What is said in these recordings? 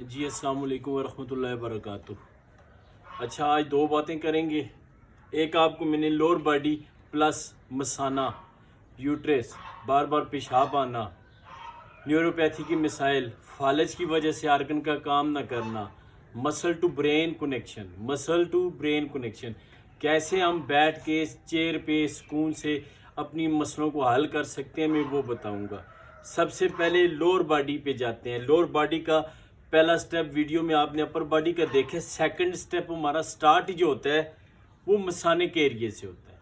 जी अस्सलाम वालेकुम वरहमतुल्लाहि वबरकातुह। अच्छा, आज दो बातें करेंगे। एक आपको मैंने लोअर बॉडी प्लस मसाना, यूट्रस, बार बार पेशाब आना, न्यूरोपैथी की मिसाइल, फालज की वजह से आर्गन का काम ना करना, मसल टू ब्रेन कनेक्शन, कैसे हम बैठ के चेयर पे सुकून से अपनी मसलों को हल कर सकते हैं, मैं वो बताऊंगा। सबसे पहले लोअर बॉडी पे जाते हैं। लोअर बॉडी का पहला स्टेप वीडियो में आपने अपर बॉडी का देखे। सेकंड स्टेप हमारा स्टार्ट जो होता है वो मसाने के एरिए से होता है।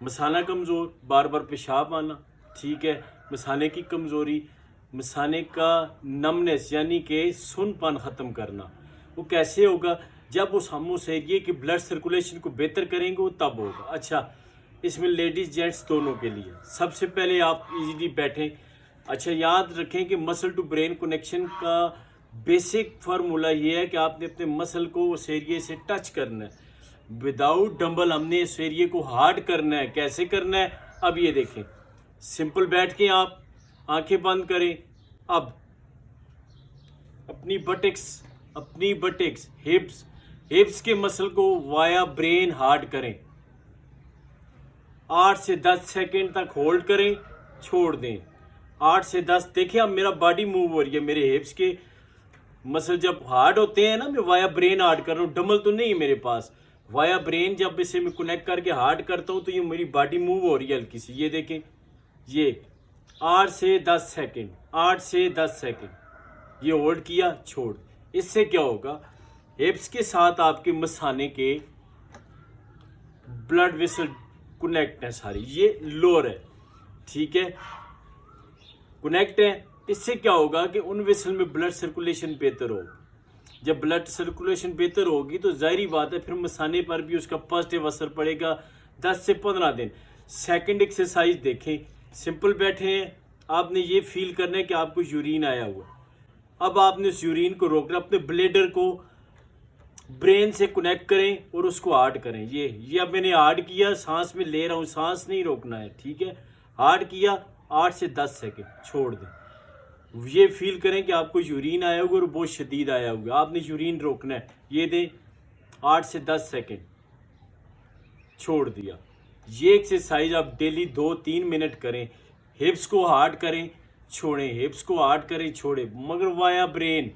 मसाना कमज़ोर, बार बार पेशाब आना, ठीक है। मसाने की कमज़ोरी, मसाने का नमनेस यानी कि सुनपन ख़त्म करना, वो कैसे होगा? जब हम उस एरिए की ब्लड सर्कुलेशन को बेहतर करेंगे वो तब होगा। अच्छा, इसमें लेडीज़ जेंट्स दोनों के लिए। सबसे पहले आप इजीली बैठें। अच्छा, याद रखें कि मसल टू ब्रेन कनेक्शन का बेसिक फार्मूला ये है कि आपने अपने मसल को उस एरिए से टच करना है। विदाउट डंबल हमने इस एरिए को हार्ड करना है। कैसे करना है? अब ये देखें, सिंपल बैठ के आप आंखें बंद करें। अब अपनी बटेक्स, हिप्स के मसल को वाया ब्रेन हार्ड करें। 8 से 10 सेकेंड तक होल्ड करें, छोड़ दें। 8 से 10। देखिए अब मेरा बॉडी मूव हो रही है। मेरे हिप्स के मसल जब हार्ड होते हैं ना, मैं वाया ब्रेन हार्ड कर रहा हूँ। डंबल तो नहीं है मेरे पास। वाया ब्रेन जब इसे मैं कनेक्ट करके हार्ड करता हूँ तो ये मेरी बॉडी मूव हो रही है हल्की सी। ये देखें, ये 8 से 10 सेकेंड, 8 से 10 सेकेंड ये होल्ड किया, छोड़। इससे क्या होगा? हिप्स के साथ आपके मसाने के ब्लड वेसल कनेक्ट है सारी। ये लोअर है, ठीक है, कनेक्ट है। इससे क्या होगा कि उन वेसल में ब्लड सर्कुलेशन बेहतर होगी। जब ब्लड सर्कुलेशन बेहतर होगी तो जाहिर बात है फिर मसाने पर भी उसका पॉजिटिव असर पड़ेगा 10 से 15 दिन। सेकंड एक्सरसाइज देखें। सिंपल बैठे हैं, आपने ये फील करना है कि आपको यूरिन आया हुआ। अब आपने उस यूरिन को रोकना, अपने ब्लेडर को ब्रेन से कनेक्ट करें और उसको हार्ड करें। ये अब मैंने हार्ड किया, सांस में ले रहा हूँ, सांस नहीं रोकना है, ठीक है। हार्ड किया, 8 से 10 सेकेंड छोड़ दें। ये फील करें कि आपको यूरिन आया होगा और बहुत शदीद आया होगा। आपने यूरिन रोकना है। ये दें, 8 से 10 सेकेंड छोड़ दिया। ये एक्सरसाइज आप डेली 2-3 मिनट करें। हिप्स को हार्ड करें, छोड़ें, हिप्स को हार्ड करें, छोड़ें, मगर via brain,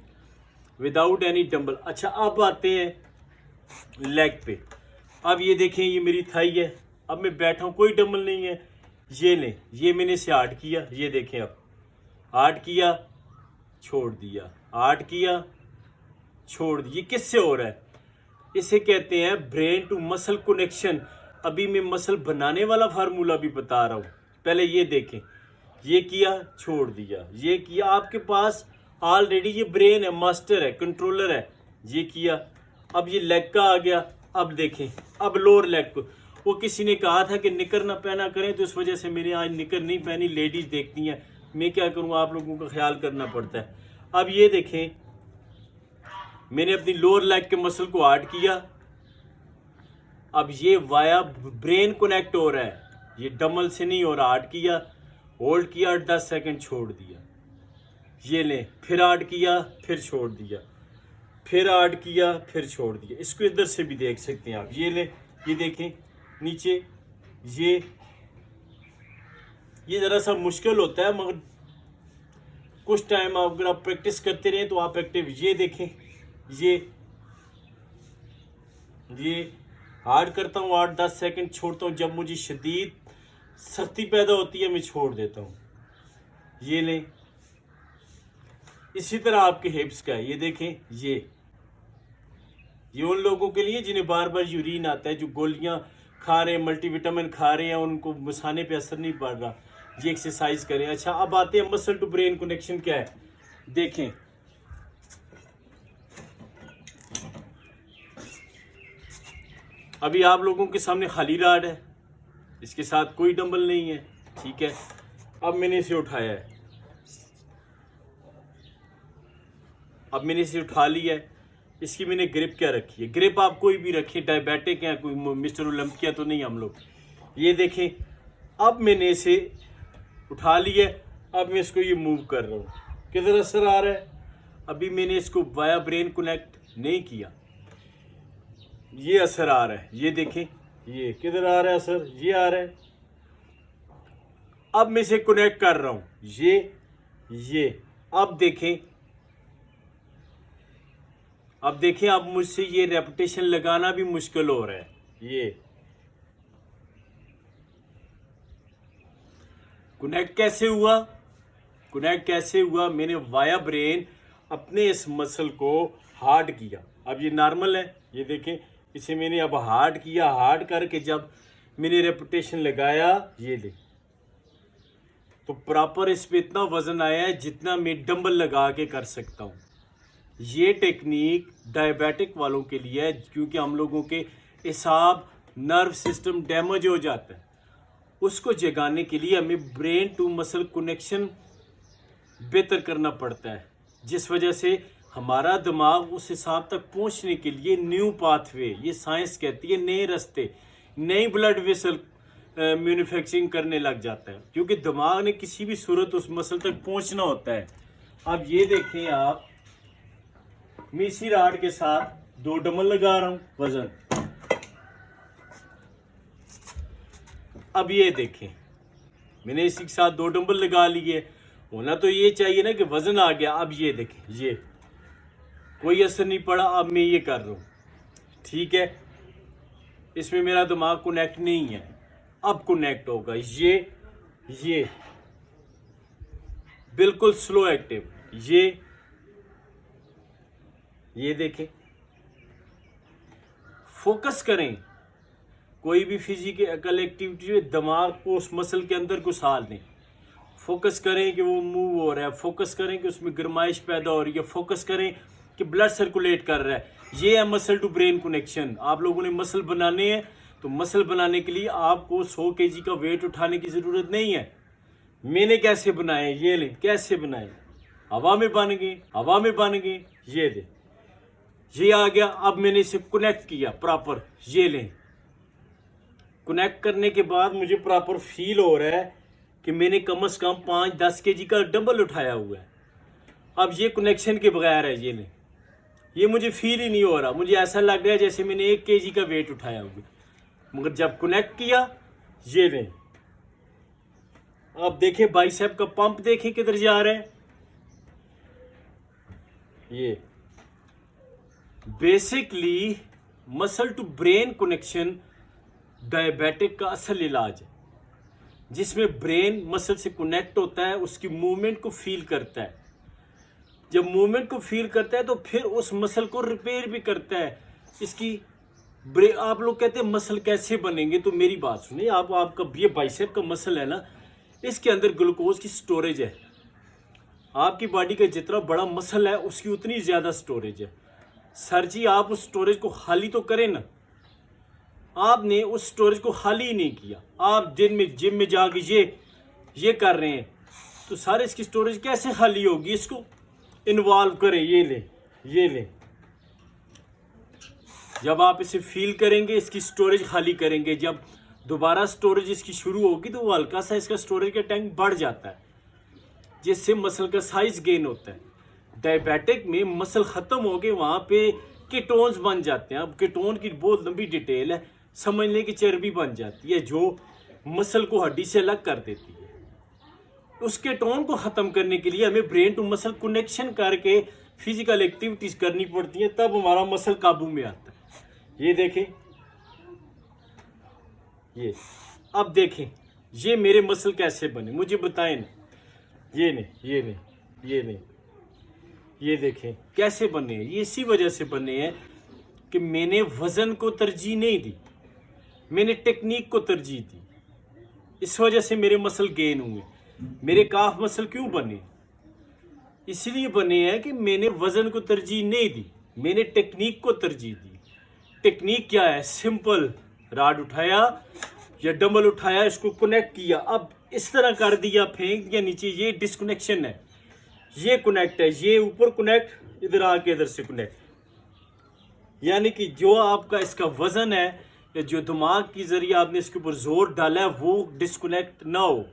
without any dumbbell. अच्छा, अब आते हैं लेग पे। अब ये देखें, ये मेरी थाई है। अब मैं बैठा हूँ, कोई डंबल नहीं है। ये लें, ये मैंने इसे हार्ड किया। ये देखें, अब हार्ड किया, छोड़ दिया, हार्ड किया, छोड़ दिया। किससे हो रहा है? इसे कहते हैं ब्रेन टू मसल कनेक्शन। अभी मैं मसल बनाने वाला फार्मूला भी बता रहा हूँ। पहले ये देखें, ये किया, छोड़ दिया, ये किया। आपके पास ऑलरेडी ये ब्रेन है, मास्टर है, कंट्रोलर है। ये किया। अब ये लेग का आ गया। अब देखें, अब लोअर लेग को। वो किसी ने कहा था कि निकर ना पहना करें, तो इस वजह से मैंने आज निकर नहीं पहनी। लेडीज देखती हैं, मैं क्या करूँ, आप लोगों का ख्याल करना पड़ता है। अब ये देखें, मैंने अपनी लोअर लेग के मसल को हार्ड किया। अब ये वाया ब्रेन कनेक्ट हो रहा है, ये डंबल से नहीं हो रहा। हार्ड किया, होल्ड किया, 10 सेकंड छोड़ दिया। ये लें, फिर हार्ड किया, फिर छोड़ दिया, फिर हार्ड किया, फिर छोड़ दिया। इसको इधर से भी देख सकते हैं आप। ये लें, ये देखें नीचे। ये ज़रा सा मुश्किल होता है, मगर कुछ टाइम आप अगर आप प्रैक्टिस करते रहें तो आप एक्टिव। ये देखें, ये हार्ड करता हूँ, 8-10 सेकंड छोड़ता हूँ। जब मुझे शदीद सख्ती पैदा होती है मैं छोड़ देता हूँ। ये लें। इसी तरह आपके हिप्स का है। ये देखें, ये उन लोगों के लिए जिन्हें बार बार यूरिन आता है, जो गोलियां खा रहे हैं, मल्टीविटामिन खा रहे हैं, उनको मसाने पे असर नहीं पड़ रहा। ये एक्सरसाइज करें। अच्छा, अब आते हैं मसल टू ब्रेन कनेक्शन क्या है। देखें, अभी आप लोगों के सामने खाली राड है, इसके साथ कोई डंबल नहीं है, ठीक है। अब मैंने इसे उठाया है, अब मैंने इसे उठा लिया है। इसकी मैंने ग्रिप क्या रखी है? ग्रिप आप कोई भी रखिए, डायबिटिक है, कोई मिस्टर ओलंपिया तो नहीं हम लोग। ये देखें, अब मैंने इसे उठा लिया। अब मैं इसको ये मूव कर रहा हूँ, किधर असर आ रहा है? अभी मैंने इसको वाया ब्रेन कनेक्ट नहीं किया, ये असर आ रहा है। ये देखें, ये किधर आ रहा है असर, ये आ रहा है। अब मैं इसे कनेक्ट कर रहा हूं, ये अब देखें, अब मुझसे ये रेपिटेशन लगाना भी मुश्किल हो रहा है। ये कनेक्ट कैसे हुआ? मैंने वाया ब्रेन अपने इस मसल को हार्ड किया। अब ये नॉर्मल है, ये देखें, इसे मैंने अब हार्ड किया। हार्ड करके जब मैंने रेपिटेशन लगाया, ये ले, तो प्रॉपर इस पे इतना वजन आया है जितना मैं डंबल लगा के कर सकता हूँ। ये टेक्निक डायबिटिक वालों के लिए है, क्योंकि हम लोगों के हिसाब नर्व सिस्टम डैमेज हो जाता है। उसको जगाने के लिए हमें ब्रेन टू मसल कनेक्शन बेहतर करना पड़ता है, जिस वजह से हमारा दिमाग उस हिसाब तक पहुंचने के लिए न्यू पाथवे, ये साइंस कहती है, नए रास्ते, नई ब्लड वेसल मैन्युफैक्चरिंग करने लग जाता है, क्योंकि दिमाग ने किसी भी सूरत उस मसल तक पहुंचना होता है। अब ये देखें आप, मैं इसी राड के साथ 2 डंबल लगा रहा हूं वजन। अब ये देखें, मैंने इसी के साथ 2 डंबल लगा लिए। होना तो ये चाहिए ना कि वजन आ गया। अब ये देखें, ये कोई असर नहीं पड़ा। अब मैं ये कर रहा हूं, ठीक है, इसमें मेरा दिमाग कनेक्ट नहीं है, अब कनेक्ट होगा। ये बिल्कुल स्लो एक्टिव। ये देखें, फोकस करें कोई भी फिजिकल एक्टिविटी में, दिमाग को उस मसल के अंदर घुसा लें। फोकस करें कि वो मूव हो रहा है, फोकस करें कि उसमें गर्माइश पैदा हो रही है, फोकस करें कि ब्लड सर्कुलेट कर रहा है। ये है मसल टू ब्रेन कनेक्शन। आप लोगों ने मसल बनाने हैं, तो मसल बनाने के लिए आपको 100 kg का वेट उठाने की ज़रूरत नहीं है। मैंने कैसे बनाए, ये लें, कैसे बनाए, हवा में बन गए। ये ले, ये आ गया। अब मैंने इसे कनेक्ट किया प्रॉपर, ये लें। कनेक्ट करने के बाद मुझे प्रॉपर फील हो रहा है कि मैंने कम से कम 5-10 kg का डंबल उठाया हुआ है। अब ये कनेक्शन के बगैर है, ये नहीं, ये मुझे फील ही नहीं हो रहा। मुझे ऐसा लग रहा है जैसे मैंने 1 kg का वेट उठाया हुआ, मगर जब कनेक्ट किया, ये नहीं। अब देखें बाइसेप का पंप, देखें किधर जा रहा है। ये basically muscle to brain connection diabetic का असल इलाज है, जिसमें ब्रेन मसल से कनेक्ट होता है, उसकी मूवमेंट को फील करता है। जब मूवमेंट को फील करता है तो फिर उस मसल को रिपेयर भी करता है। इसकी आप लोग कहते हैं मसल कैसे बनेंगे, तो मेरी बात सुनिए। आपका ये बाइसेप का मसल है ना, इसके अंदर ग्लूकोज की स्टोरेज है। आपकी बॉडी का जितना बड़ा मसल है, उसकी उतनी ज़्यादा स्टोरेज है। सर जी, आप उस स्टोरेज को खाली तो करें ना। आपने उस स्टोरेज को खाली ही नहीं किया। आप दिन में जिम में जाके ये कर रहे हैं, तो सारे इसकी स्टोरेज कैसे खाली होगी? इसको इन्वॉल्व करें। ये ले। जब आप इसे फील करेंगे, इसकी स्टोरेज खाली करेंगे, जब दोबारा स्टोरेज इसकी शुरू होगी तो वो हल्का सा इसका स्टोरेज का टैंक बढ़ जाता है, जिससे मसल का साइज गेन होता है। डायबिटिक में मसल ख़त्म हो गए, वहाँ पे कीटोन्स बन जाते हैं। अब कीटोन की बहुत लंबी डिटेल है, समझ लें कि चर्बी बन जाती है, जो मसल को हड्डी से अलग कर देती है। उस कीटोन को ख़त्म करने के लिए हमें ब्रेन टू मसल कनेक्शन करके फिजिकल एक्टिविटीज़ करनी पड़ती है, तब हमारा मसल काबू में आता है। ये देखें, ये अब देखें, ये मेरे मसल कैसे बने, मुझे बताएं ना। ये देखें कैसे बने हैं। ये इसी वजह से बने हैं कि मैंने वज़न को तरजीह नहीं दी, मैंने टेक्निक को तरजीह दी। इस वजह से मेरे मसल गेन हुए। मेरे काफ मसल क्यों बने? इसलिए बने हैं कि मैंने वज़न को तरजीह नहीं दी, मैंने टेक्निक को तरजीह दी। टेक्निक क्या है? सिंपल, राड उठाया या डंबल उठाया, इसको कनेक्ट किया, अब इस तरह कर दिया, फेंक दिया नीचे, ये डिस्कनेक्शन है। ये कनेक्ट है, ये ऊपर कनेक्ट, इधर आके इधर से कनेक्ट। यानी कि जो आपका इसका वजन है या जो दिमाग के जरिए आपने इसके ऊपर जोर डाला है, वो डिस्कनेक्ट ना हो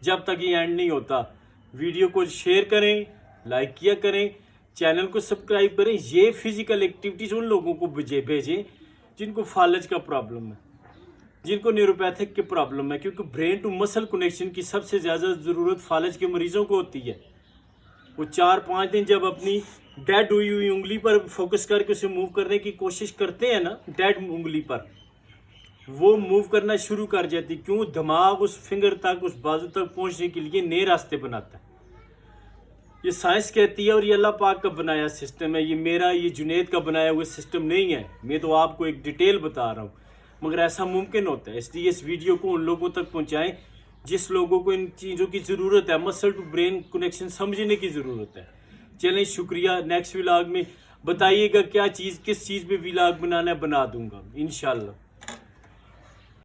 जब तक ये एंड नहीं होता। वीडियो को शेयर करें, लाइक किया करें, चैनल को सब्सक्राइब करें। ये फिजिकल एक्टिविटीज़ उन लोगों को भेजें जिनको फालज का प्रॉब्लम है, जिनको न्यूरोपैथिक की प्रॉब्लम है, क्योंकि ब्रेन टू मसल कनेक्शन की सबसे ज़्यादा ज़रूरत फालज के मरीज़ों को होती है। वो 4-5 दिन जब अपनी डेड हुई हुई उंगली पर फोकस करके उसे मूव करने की कोशिश करते हैं ना, डेड उंगली पर वो मूव करना शुरू कर जाती। क्यों? दिमाग उस फिंगर तक, उस बाजू तक पहुंचने के लिए नए रास्ते बनाता है। ये साइंस कहती है और ये अल्लाह पाक का बनाया सिस्टम है। ये जुनैद का बनाया हुआ सिस्टम नहीं है। मैं तो आपको एक डिटेल बता रहा हूँ, मगर ऐसा मुमकिन होता है। इसलिए इस वीडियो को उन लोगों तक पहुँचाएँ जिस लोगों को इन चीज़ों की ज़रूरत है। मसल टू ब्रेन कनेक्शन समझने की ज़रूरत है। चलें, शुक्रिया। नेक्स्ट व्लॉग में बताइएगा क्या चीज़, किस चीज़ पे व्लॉग बनाना है, बना दूंगा इंशाल्लाह।